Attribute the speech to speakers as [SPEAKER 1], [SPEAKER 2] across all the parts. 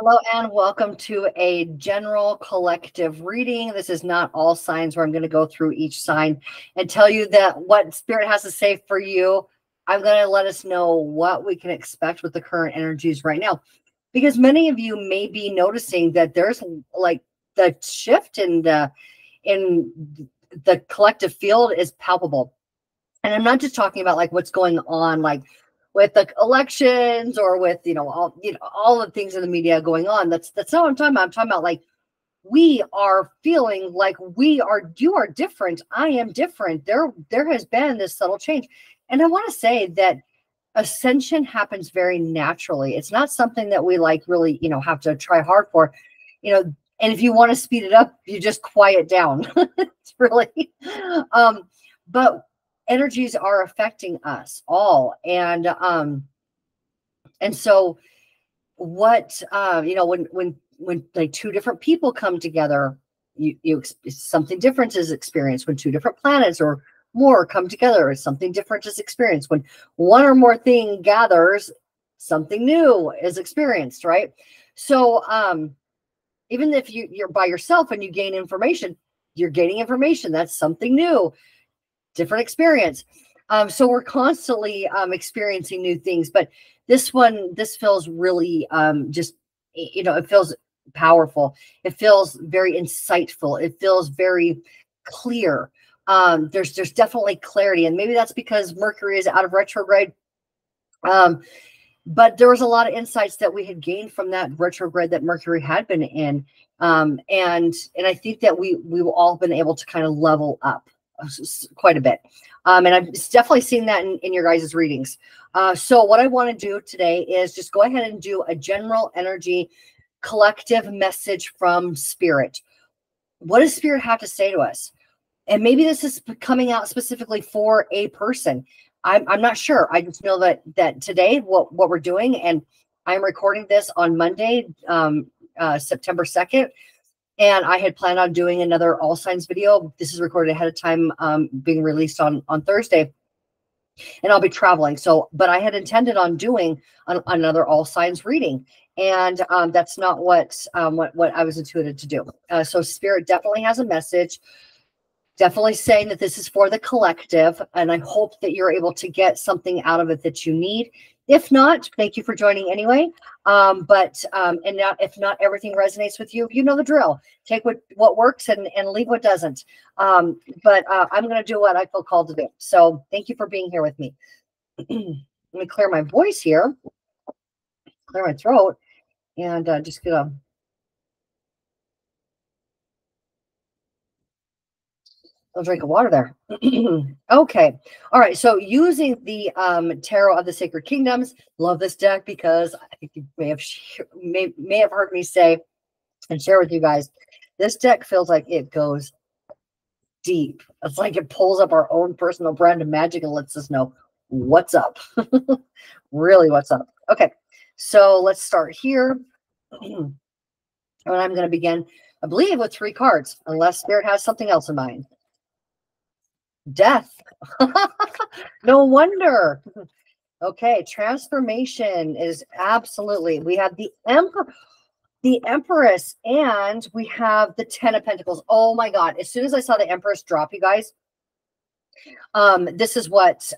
[SPEAKER 1] Hello and welcome to a general collective reading. This is not all signs where I'm going to go through each sign and tell you that what Spirit has to say for you. I'm going to let us know what we can expect with the current energies right now, because many of you may be noticing that there's like the shift in the collective field is palpable. And I'm not just talking about like what's going on, like with the elections or with, all the things in the media going on. That's not what I'm talking about. I'm talking about like, we are feeling like you are different. I am different. There has been this subtle change. And I want to say that ascension happens very naturally. It's not something that we like really, have to try hard for, and if you want to speed it up, you just quiet down. It's really, but energies are affecting us all. And so what, when like two different people come together, something different is experienced. When two different planets or more come together, something different is experienced. When one or more thing gathers, something new is experienced, right? So even if you're by yourself and you gain information, you're gaining information. That's something new, different experience. So we're constantly experiencing new things, but this feels really it feels powerful. It feels very insightful. It feels very clear. There's definitely clarity, and maybe that's because Mercury is out of retrograde. But there was a lot of insights that we had gained from that retrograde that Mercury had been in. And I think that we've all been able to kind of level up quite a bit. And I've definitely seen that in your guys' readings. So what I want to do today is just go ahead and do a general energy collective message from Spirit. What does Spirit have to say to us? And maybe this is coming out specifically for a person. I'm not sure. I just know that today what we're doing, and I'm recording this on Monday, September 2nd. And I had planned on doing another all signs video. This is recorded ahead of time, being released on Thursday. And I'll be traveling. But I had intended on doing another all signs reading. And that's not what I was intuited to do. So Spirit definitely has a message. Definitely saying that this is for the collective, and I hope that you're able to get something out of it that you need. If not, thank you for joining anyway. And now, if not everything resonates with you, you know the drill. Take what works and leave what doesn't. But I'm going to do what I feel called to do. So thank you for being here with me. Let me clear my voice here, clear my throat, and just get a drink of water there. Okay. All right. So using the Tarot of the Sacred Kingdoms, love this deck because I think you may have heard me say and share with you guys, this deck feels like it goes deep. It's like it pulls up our own personal brand of magic and lets us know what's up. Really what's up. Okay. So let's start here. And I'm going to begin, I believe, with 3 cards, unless Spirit has something else in mind. Death. No wonder. Okay, transformation is absolutely. We have the Empress, and we have the 10 of Pentacles. Oh my God! As soon as I saw the Empress drop, you guys, this is what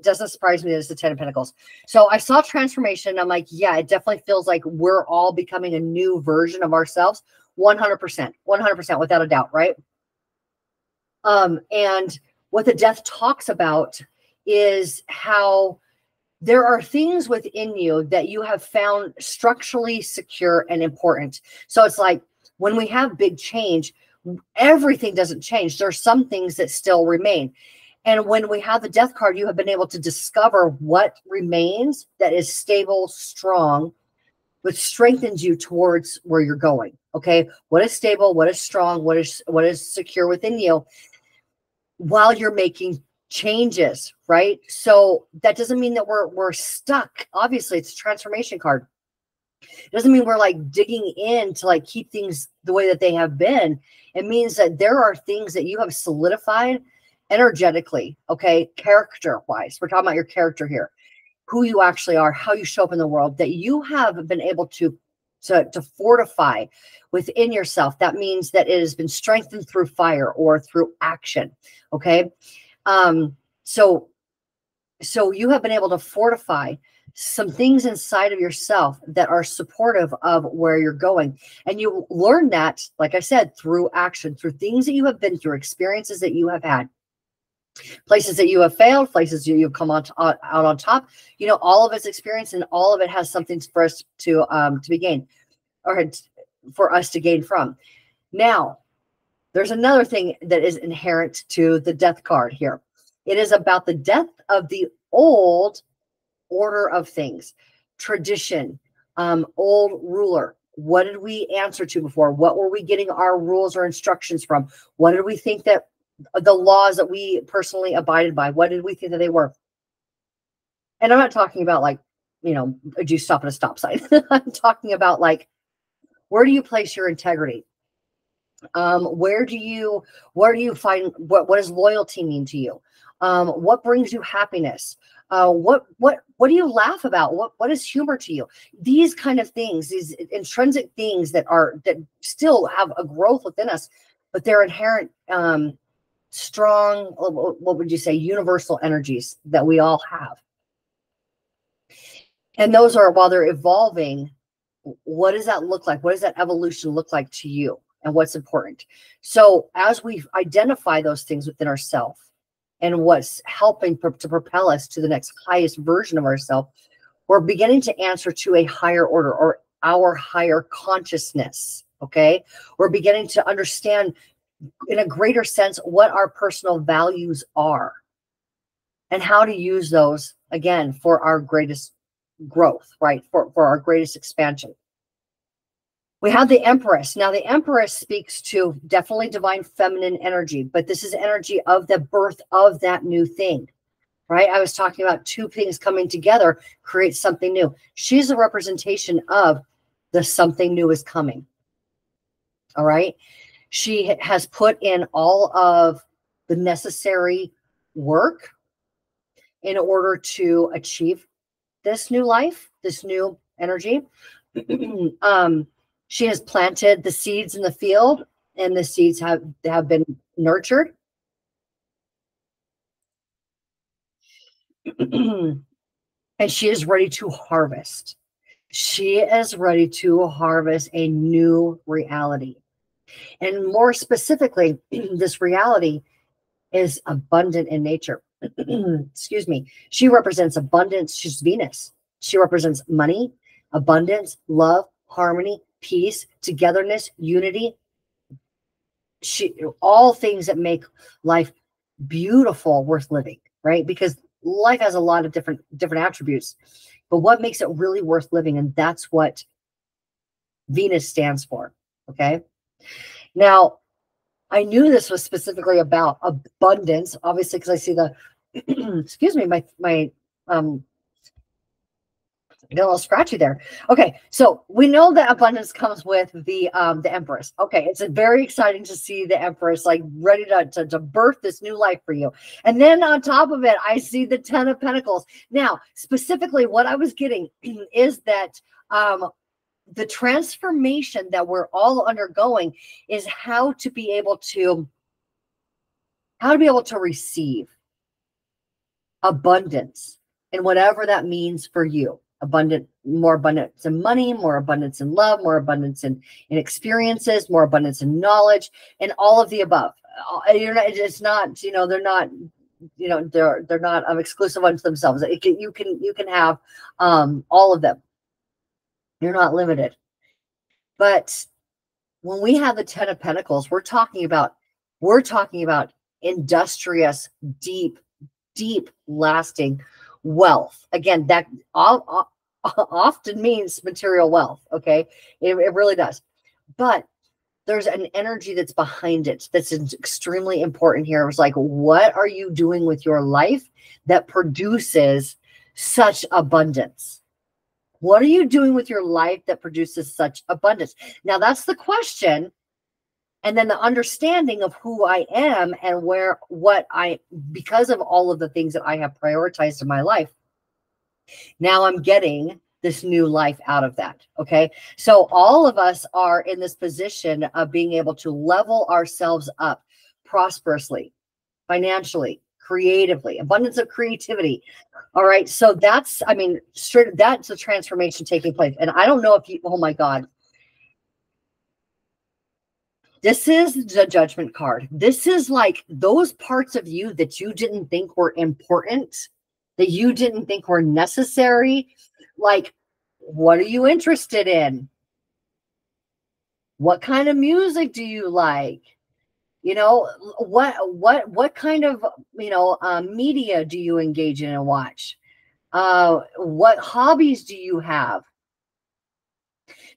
[SPEAKER 1] doesn't surprise me. That it's the 10 of Pentacles. So I saw transformation. I'm like, yeah, it definitely feels like we're all becoming a new version of ourselves. 100%, 100%, without a doubt, right? And what the death talks about is how there are things within you that you have found structurally secure and important. So it's like when we have big change, everything doesn't change. There are some things that still remain. And when we have the death card, you have been able to discover what remains that is stable, strong, which strengthens you towards where you're going. Okay. What is stable? What is strong? What is secure within you while you're making changes, right? So that doesn't mean that we're stuck. Obviously, it's a transformation card. It doesn't mean we're like digging in to like keep things the way that they have been. It means that there are things that you have solidified energetically, okay, character-wise. We're talking about your character here, who you actually are, how you show up in the world, that you have been able to to fortify within yourself. That means that it has been strengthened through fire or through action. Okay. So you have been able to fortify some things inside of yourself that are supportive of where you're going. And you learn that, like I said, through action, through things that you have been through, experiences that you have had, places that you have failed, places you've come out on top. You know, all of it's experience, and all of it has something for us to be gained, or for us to gain from. Now, there's another thing that is inherent to the death card here. It is about the death of the old order of things, tradition, old ruler. What did we answer to before? What were we getting our rules or instructions from? What did we think that the laws that we personally abided by, what did we think that they were? And I'm not talking about like, you know, do you stop at a stop sign? I'm talking about like, where do you place your integrity? Where do you find, what does loyalty mean to you? What brings you happiness? What do you laugh about? What is humor to you? These kind of things, these intrinsic things that still have a growth within us, but they're inherent, strong, what would you say, universal energies that we all have. And those are, while they're evolving, what does that look like? What does that evolution look like to you? And what's important? So as we identify those things within ourselves and what's helping to propel us to the next highest version of ourselves, we're beginning to answer to a higher order, or our higher consciousness. Okay. We're beginning to understand in a greater sense what our personal values are and how to use those, again, for our greatest growth, right? For our greatest expansion. We have the Empress. Now, the Empress speaks to definitely divine feminine energy, but this is energy of the birth of that new thing, right? I was talking about two things coming together create something new. She's a representation of the something new is coming. All right. She has put in all of the necessary work in order to achieve this new life, this new energy. She has planted the seeds in the field, and the seeds have been nurtured. And she is ready to harvest. She is ready to harvest a new reality. And more specifically, this reality is abundant in nature. Excuse me. She represents abundance. She's Venus. She represents money, abundance, love, harmony, peace, togetherness, unity. All things that make life beautiful, worth living, right? Because life has a lot of different attributes, but what makes it really worth living? And that's what Venus stands for. Okay. Now, I knew this was specifically about abundance, obviously, because I see the, excuse me, my got a little scratchy there. Okay, so we know that abundance comes with the Empress. Okay, it's very exciting to see the Empress like ready to birth this new life for you. And then on top of it, I see the Ten of Pentacles. Now, specifically, what I was getting is that the transformation that we're all undergoing is how to be able to receive abundance, and whatever that means for you. More abundance in money, more abundance in love, more abundance in experiences, more abundance in knowledge, and all of the above. It's not, they're not, they're not exclusive unto themselves. You can have all of them. You're not limited. But when we have the Ten of Pentacles, we're talking about industrious, deep, lasting wealth. Again, that often means material wealth. Okay. It really does. But there's an energy that's behind it that's extremely important here. It was like, what are you doing with your life that produces such abundance? What are you doing with your life that produces such abundance? Now, that's the question. And then the understanding of who I am and because of all of the things that I have prioritized in my life, now I'm getting this new life out of that. Okay. So all of us are in this position of being able to level ourselves up prosperously, financially, creatively, abundance of creativity. All right. So that's, I mean, that's a transformation taking place. And I don't know if you, oh my God, this is the judgment card. This is like those parts of you that you didn't think were important, that you didn't think were necessary. Like, what are you interested in? What kind of music do you like? You know, what kind of, media do you engage in and watch? What hobbies do you have?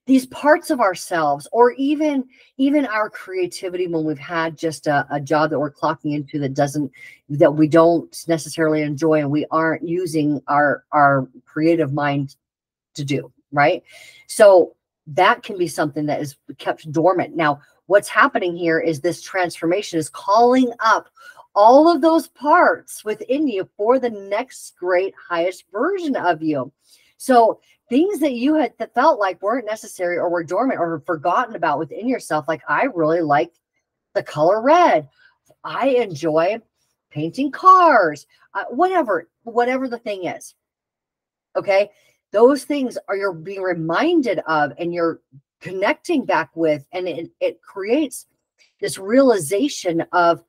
[SPEAKER 1] These parts of ourselves, or even our creativity, when we've had just a job that we're clocking into that we don't necessarily enjoy, and we aren't using our creative mind to do, right? So that can be something that is kept dormant. Now, what's happening here is this transformation is calling up all of those parts within you for the next great highest version of you. So things that you had that felt like weren't necessary or were dormant or forgotten about within yourself, like I really like the color red. I enjoy painting cars, whatever the thing is. Okay. Those things you're being reminded of, and you're connecting back with, and it creates this realization of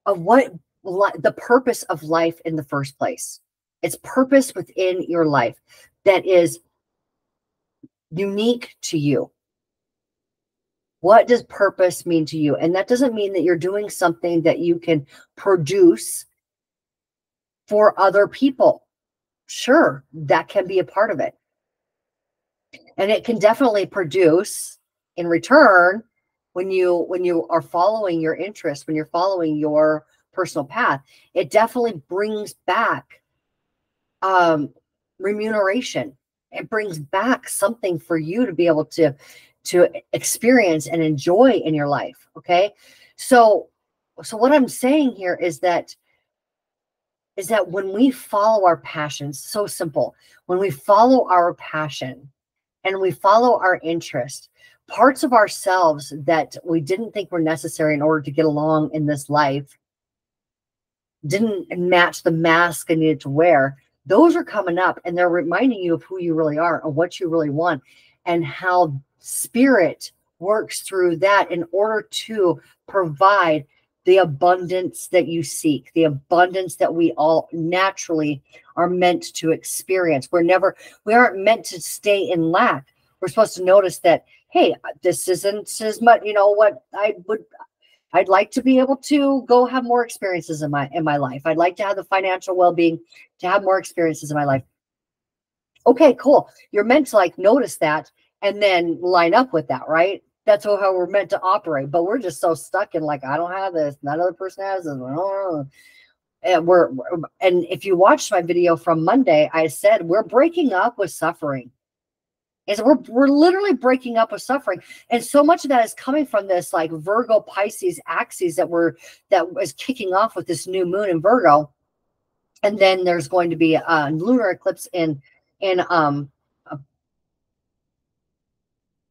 [SPEAKER 1] what the purpose of life in the first place. It's purpose within your life that is unique to you. What does purpose mean to you? And that doesn't mean that you're doing something that you can produce for other people. Sure, that can be a part of it. And it can definitely produce in return when you are following your interest, when you're following your personal path, it definitely brings back remuneration. It brings back something for you to be able to experience and enjoy in your life. Okay. So what I'm saying here is that when we follow our passions, so simple, when we follow our passion and we follow our interest, parts of ourselves that we didn't think were necessary in order to get along in this life didn't match the mask I needed to wear. Those are coming up, and they're reminding you of who you really are and what you really want, and how spirit works through that in order to provide the abundance that you seek, the abundance that we all naturally are meant to experience. We aren't meant to stay in lack. We're supposed to notice that, hey, this isn't as much, what I'd like to be able to go have more experiences in my life. I'd like to have the financial well-being to have more experiences in my life. Okay, cool. You're meant to notice that and then line up with that, right? That's how we're meant to operate. But we're just so stuck in I don't have this, that other person has this. And if you watched my video from Monday, I said we're breaking up with suffering. Is we're literally breaking up with suffering. And so much of that is coming from this Virgo Pisces axis that was kicking off with this new moon in Virgo. And then there's going to be a lunar eclipse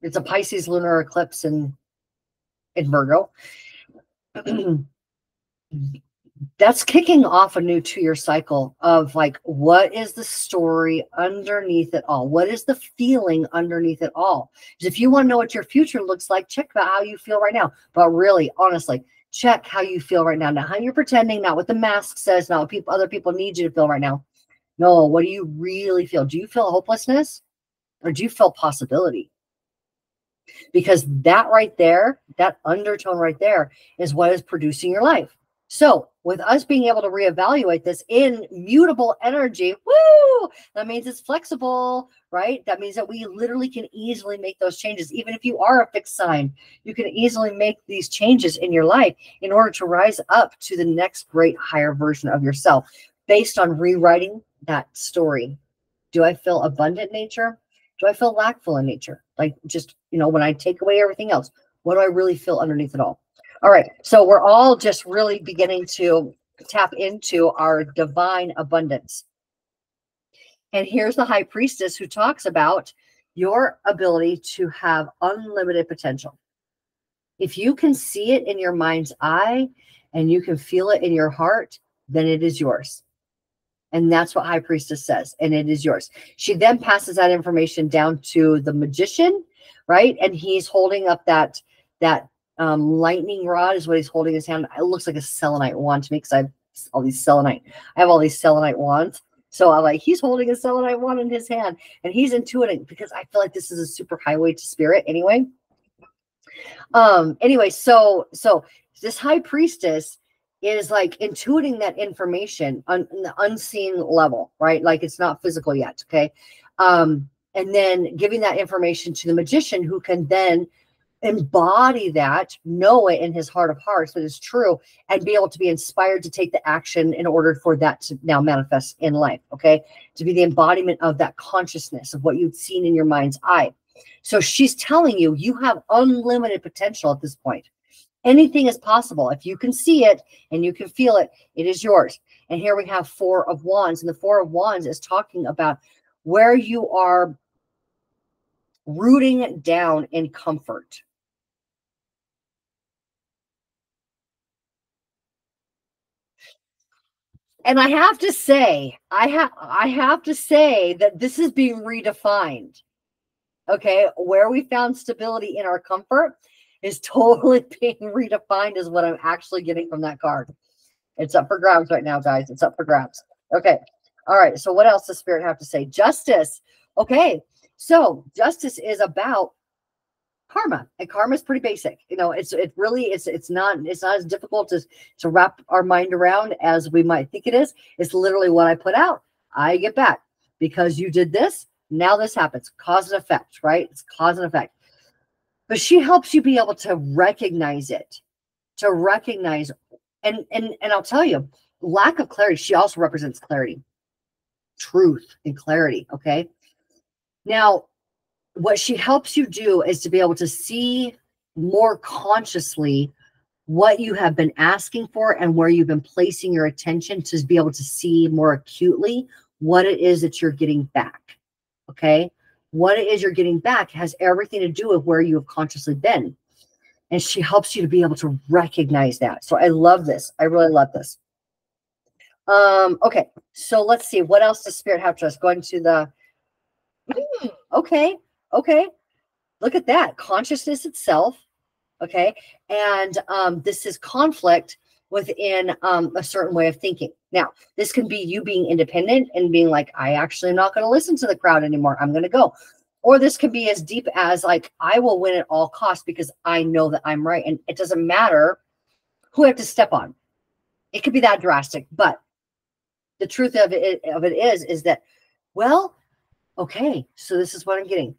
[SPEAKER 1] it's a Pisces lunar eclipse in Virgo. That's kicking off a new 2-year cycle of what is the story underneath it all? What is the feeling underneath it all? Because if you want to know what your future looks like, check about how you feel right now. But really, honestly, check how you feel right now. Not how you're pretending, not what the mask says, not what other people need you to feel right now. No, what do you really feel? Do you feel hopelessness, or do you feel possibility? Because that right there, that undertone right there, is what is producing your life. So with us being able to reevaluate this in mutable energy, woo, that means it's flexible, right? That means that we literally can easily make those changes. Even if you are a fixed sign, you can easily make these changes in your life in order to rise up to the next great higher version of yourself based on rewriting that story. Do I feel abundant nature? Do I feel lackful in nature? Just, when I take away everything else, what do I really feel underneath it all? All right. So we're all just really beginning to tap into our divine abundance. And here's the high priestess who talks about your ability to have unlimited potential. If you can see it in your mind's eye and you can feel it in your heart, then it is yours. And that's what high priestess says. And it is yours. She then passes that information down to the magician, right? And he's holding up that lightning rod is what he's holding in his hand. It looks like a selenite wand to me because I have all these selenite wands. So I'm like, he's holding a selenite wand in his hand and he's intuiting, because I feel like this is a super highway to spirit anyway. Anyway, so this high priestess is like intuiting that information on the unseen level, right? Like it's not physical yet. Okay. And then giving that information to the magician, who can then embody that, know it in his heart of hearts that is true, and be able to be inspired to take the action in order for that to now manifest in life. Okay. To be the embodiment of that consciousness of what you've seen in your mind's eye. So she's telling you, you have unlimited potential at this point. Anything is possible. If you can see it and you can feel it, it is yours. And here we have Four of Wands. And the Four of Wands is talking about where you are rooting down in comfort. And I have to say, I have to say that this is being redefined. Okay, where we found stability in our comfort is totally being redefined, is what I'm actually getting from that card. It's up for grabs right now, guys. It's up for grabs. Okay. All right. So what else does Spirit have to say? Justice. Okay. So justice is about karma, and karma is pretty basic. You know, it's not as difficult to wrap our mind around as we might think it is. It's literally what I put out, I get back, because you did this. Now this happens. Cause and effect, right? It's cause and effect. But she helps you be able to recognize it, to recognize, and I'll tell you, lack of clarity. She also represents clarity, truth, and clarity. Okay. Now, what she helps you do is to be able to see more consciously what you have been asking for and where you've been placing your attention, to be able to see more acutely what it is that you're getting back. Okay. What it is you're getting back has everything to do with where you have consciously been. And she helps you to be able to recognize that. So I love this. I really love this. Okay. So let's see. What else does Spirit have to us? Going to the, okay. Okay. Look at that. Consciousness itself. Okay. And this is conflict within a certain way of thinking. Now, this can be you being independent and being like, I actually am not going to listen to the crowd anymore. I'm going to go. Or this can be as deep as like, I will win at all costs because I know that I'm right. And it doesn't matter who I have to step on. It could be that drastic. But the truth of it is that, well, okay, so this is what I'm getting.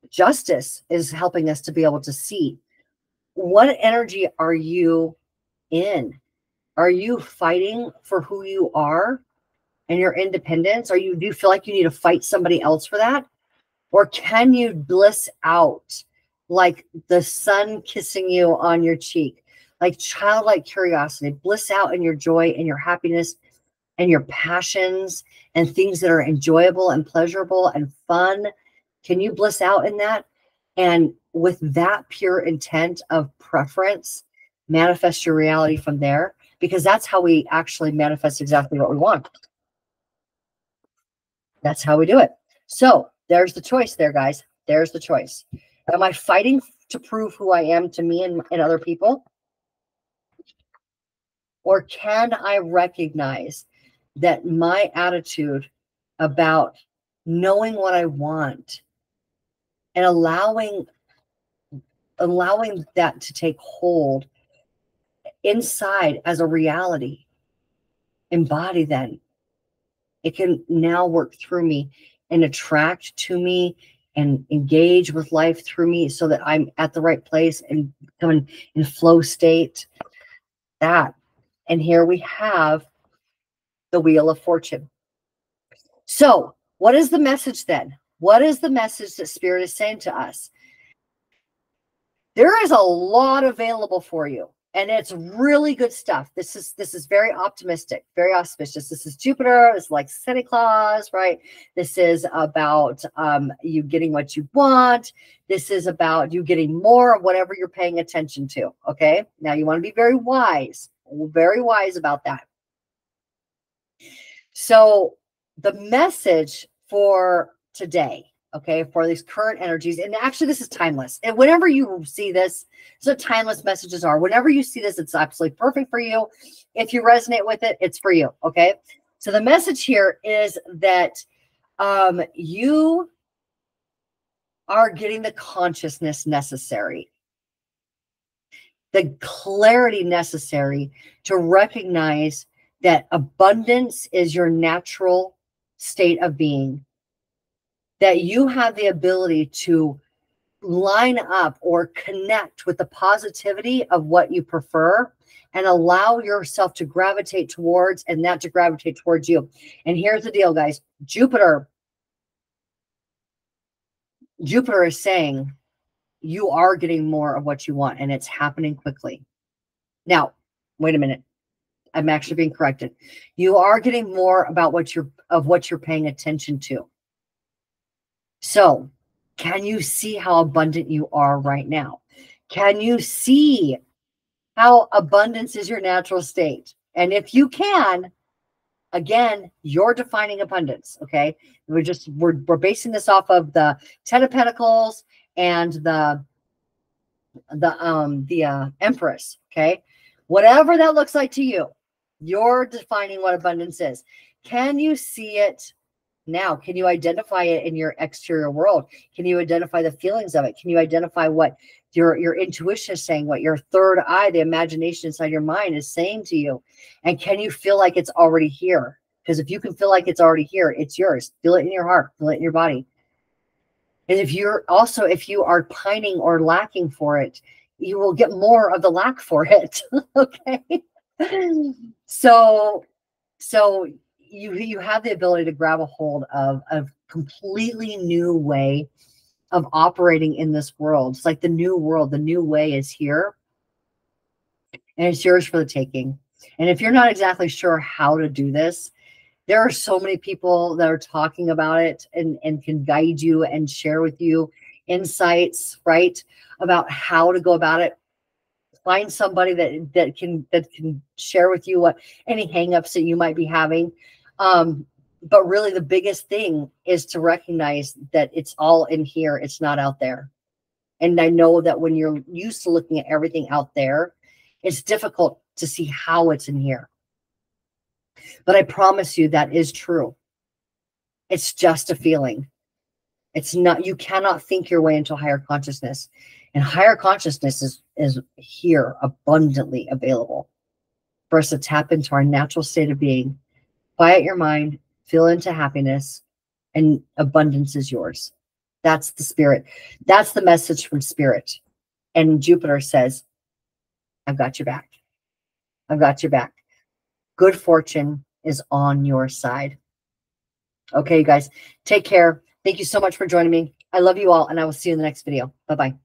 [SPEAKER 1] Justice is helping us to be able to see, what energy are you in? Are you fighting for who you are and your independence? Do you feel like you need to fight somebody else for that? Or can you bliss out like the sun kissing you on your cheek, like childlike curiosity, bliss out in your joy and your happiness and your passions and things that are enjoyable and pleasurable and fun? Can you bliss out in that? And with that pure intent of preference, manifest your reality from there, because that's how we actually manifest exactly what we want. That's how we do it. So there's the choice there, guys. There's the choice. Am I fighting to prove who I am to me and other people? Or can I recognize that my attitude about knowing what I want and allowing that to take hold inside as a reality, embody then, it can now work through me and attract to me and engage with life through me, so that I'm at the right place and coming in flow state. That. And here we have the Wheel of Fortune. So what is the message then? What is the message that Spirit is saying to us? There is a lot available for you. And it's really good stuff. This is very optimistic, very auspicious. This is Jupiter. It's like Santa Claus, right? This is about you getting what you want. This is about you getting more of whatever you're paying attention to. Okay. Now you want to be very wise about that. So the message for today, okay, for these current energies, and actually this is timeless. And whenever you see this, so timeless messages are, whenever you see this, it's absolutely perfect for you. If you resonate with it, it's for you, okay? So the message here is that you are getting the consciousness necessary, the clarity necessary to recognize that abundance is your natural state of being, that you have the ability to line up or connect with the positivity of what you prefer and allow yourself to gravitate towards, and that to gravitate towards you. And here's the deal, guys. Jupiter is saying you are getting more of what you want, and it's happening quickly. Now, wait a minute. I'm actually being corrected. You are getting more about what you're paying attention to. So, can you see how abundant you are right now? Can you see how abundance is your natural state? And if you can, again, you're defining abundance. Okay, we're basing this off of the Ten of Pentacles and the Empress. Okay, whatever that looks like to you, you're defining what abundance is. Can you see it now? Can you identify it in your exterior world? Can you identify the feelings of it? Can you identify what your intuition is saying, what your third eye, the imagination inside your mind, is saying to you? And can you feel like it's already here? Because if you can feel like it's already here, it's yours. Feel it in your heart, feel it in your body. And if you are pining or lacking for it, you will get more of the lack for it. Okay. So you have the ability to grab a hold of a completely new way of operating in this world. It's like the new world, the new way is here, and it's yours for the taking. And if you're not exactly sure how to do this, there are so many people that are talking about it and can guide you and share with you insights, right, about how to go about it. Find somebody that can share with you what any hangups that you might be having. But really the biggest thing is to recognize that it's all in here. It's not out there. And I know that when you're used to looking at everything out there, it's difficult to see how it's in here. But I promise you that is true. It's just a feeling. It's not, you cannot think your way into higher consciousness. And higher consciousness is here, abundantly available for us to tap into our natural state of being. Quiet your mind, feel into happiness, and abundance is yours. That's the spirit. That's the message from spirit. And Jupiter says, I've got your back. I've got your back. Good fortune is on your side. Okay, you guys, take care. Thank you so much for joining me. I love you all, and I will see you in the next video. Bye-bye.